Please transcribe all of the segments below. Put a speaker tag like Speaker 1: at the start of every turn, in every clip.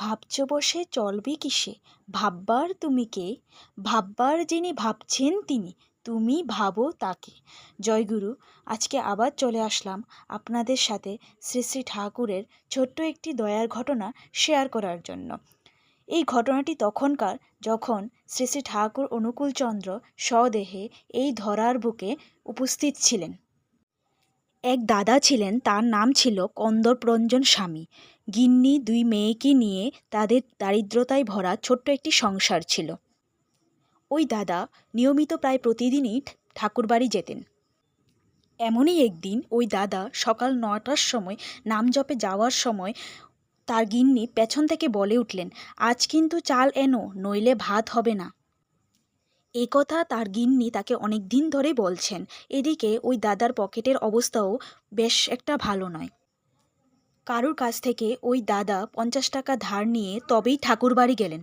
Speaker 1: ভাবছ বসে চলবে কিসে, ভাববার তুমি কে, ভাববার যিনি ভাবছেন তিনি, তুমি ভাবো তাকে। জয়গুরু। আজকে আবার চলে আসলাম আপনাদের সাথে শ্রী শ্রী ঠাকুরের ছোট্ট একটি দয়ার ঘটনা শেয়ার করার জন্য। এই ঘটনাটি তখনকার, যখন শ্রী শ্রী ঠাকুর অনুকূলচন্দ্র স্বদেহে এই ধরার বুকে উপস্থিত ছিলেন। এক দাদা ছিলেন, তার নাম ছিল কন্দর্পরঞ্জন স্বামী। গিন্নি, দুই মেয়েকে নিয়ে তাদের দারিদ্রতায় ভরা ছোট্ট একটি সংসার ছিল। ওই দাদা নিয়মিত প্রায় প্রতিদিনই ঠাকুরবাড়ি যেতেন। এমনই একদিন ওই দাদা সকাল 9টার সময় নাম জপে যাওয়ার সময় তার গিন্নি পেছন থেকে বলে উঠলেন, আজ কিন্তু চাল এনো, নইলে ভাত হবে না। এ কথা তার গিন্নি তাকে অনেক দিন ধরে বলছেন। এদিকে ওই দাদার পকেটের অবস্থাও বেশ একটা ভালো নয়। কারুর কাছ থেকে ওই দাদা 50 টাকা ধার নিয়ে তবেই ঠাকুরবাড়ি গেলেন।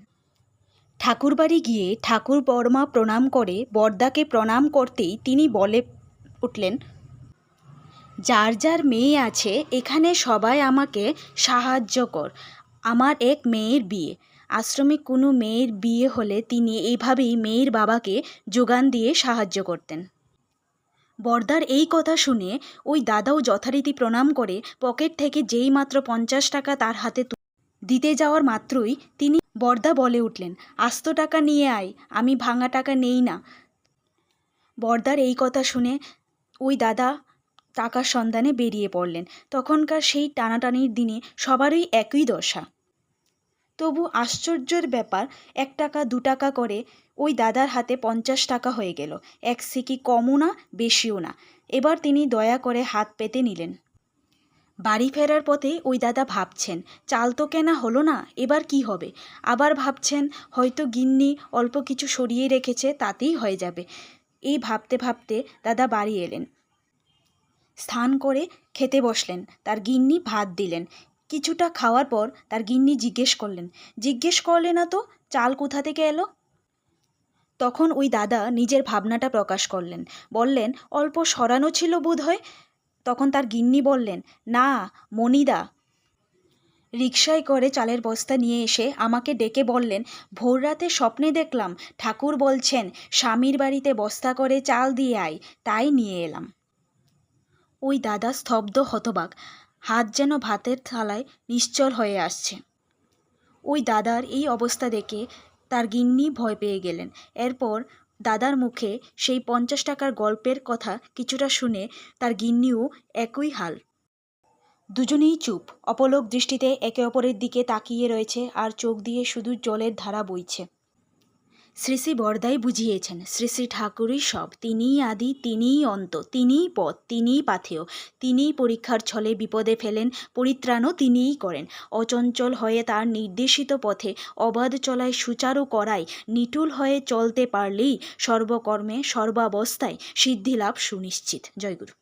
Speaker 1: ঠাকুরবাড়ি গিয়ে ঠাকুর বর্মা প্রণাম করে বরদাকে প্রণাম করতেই তিনি বলে উঠলেন, যার যার মেয়ে আছে এখানে সবাই আমাকে সাহায্য কর, আমার এক মেয়ের বিয়ে। আশ্রমিক কোনো মেয়ের বিয়ে হলে তিনি এইভাবেই মেয়ের বাবাকে যোগান দিয়ে সাহায্য করতেন। বরদার এই কথা শুনে ওই দাদাও যথারীতি প্রণাম করে পকেট থেকে যেই মাত্র 50 টাকা তার হাতে দিতে যাওয়ার মাত্রই বরদা বলে উঠলেন, আস্ত টাকা নিয়ে আয়, আমি ভাঙা টাকা নেই না। বরদার এই কথা শুনে ওই দাদা টাকার সন্ধানে বেরিয়ে পড়লেন। তখনকার সেই টানাটানির দিনে সবারই একই দশা। তবু আশ্চর্যের ব্যাপার, 1 টাকা 2 টাকা করে ওই দাদার হাতে 50 টাকা হয়ে গেল। এক সিকি কমও না, বেশিও না। এবার তিনি দয়া করে হাত পেতে নিলেন। বাড়ি ফেরার পথে ওই দাদা ভাবছেন, চাল তো কেনা হলো না, এবার কি হবে। আবার ভাবছেন, হয়তো গিন্নি অল্প কিছু সরিয়ে রেখেছে, তাতেই হয়ে যাবে। এই ভাবতে ভাবতে দাদা বাড়ি এলেন। স্নান করে খেতে বসলেন। তার গিন্নি ভাত দিলেন। কিছুটা খাওয়ার পর তার গিন্নি জিজ্ঞেস করলে না তো চাল কোথা থেকে এলো। তখন ওই দাদা নিজের ভাবনাটা প্রকাশ করলেন। বললেন, অল্প সরানো ছিল বোধহয়। তখন তার গিন্নি বললেন, না মণিদা রিকশায় করে চালের বস্তা নিয়ে এসে আমাকে ডেকে বললেন, ভোররাতে স্বপ্নে দেখলাম ঠাকুর বলছেন স্বামীর বাড়িতে বস্তা করে চাল দিয়ে আয়, তাই নিয়ে এলাম। ওই দাদা স্তব্ধ, হতবাক, হাত যেন ভাতের থালায় নিশ্চল হয়ে আসছে। ওই দাদার এই অবস্থা দেখে তার গিন্নি ভয় পেয়ে গেলেন। এরপর দাদার মুখে সেই 50 টাকার গল্পের কথা কিছুটা শুনে তার গিন্নিও একই হাল। দুজনেই চুপ, অপলক দৃষ্টিতে একে অপরের দিকে তাকিয়ে রয়েছে, আর চোখ দিয়ে শুধু জলের ধারা বইছে। শ্রী শ্রী বরদাই বুঝিয়েছেন, শ্রী শ্রী ঠাকুরই সব, তিনিই আদি, তিনিই অন্ত, তিনিই পথ, তিনিই পাথেয়, তিনিই পরীক্ষার ছলে বিপদে ফেলেন, পরিত্রাণও তিনিই করেন। অচঞ্চল হয়ে তার নির্দেশিত পথে অবাধ চলায় সুচারু করায়, নিটুল হয়ে চলতে পারলেই সর্বকর্মে সর্বাবস্থায় সিদ্ধিলাভ সুনিশ্চিত। জয়গুরু।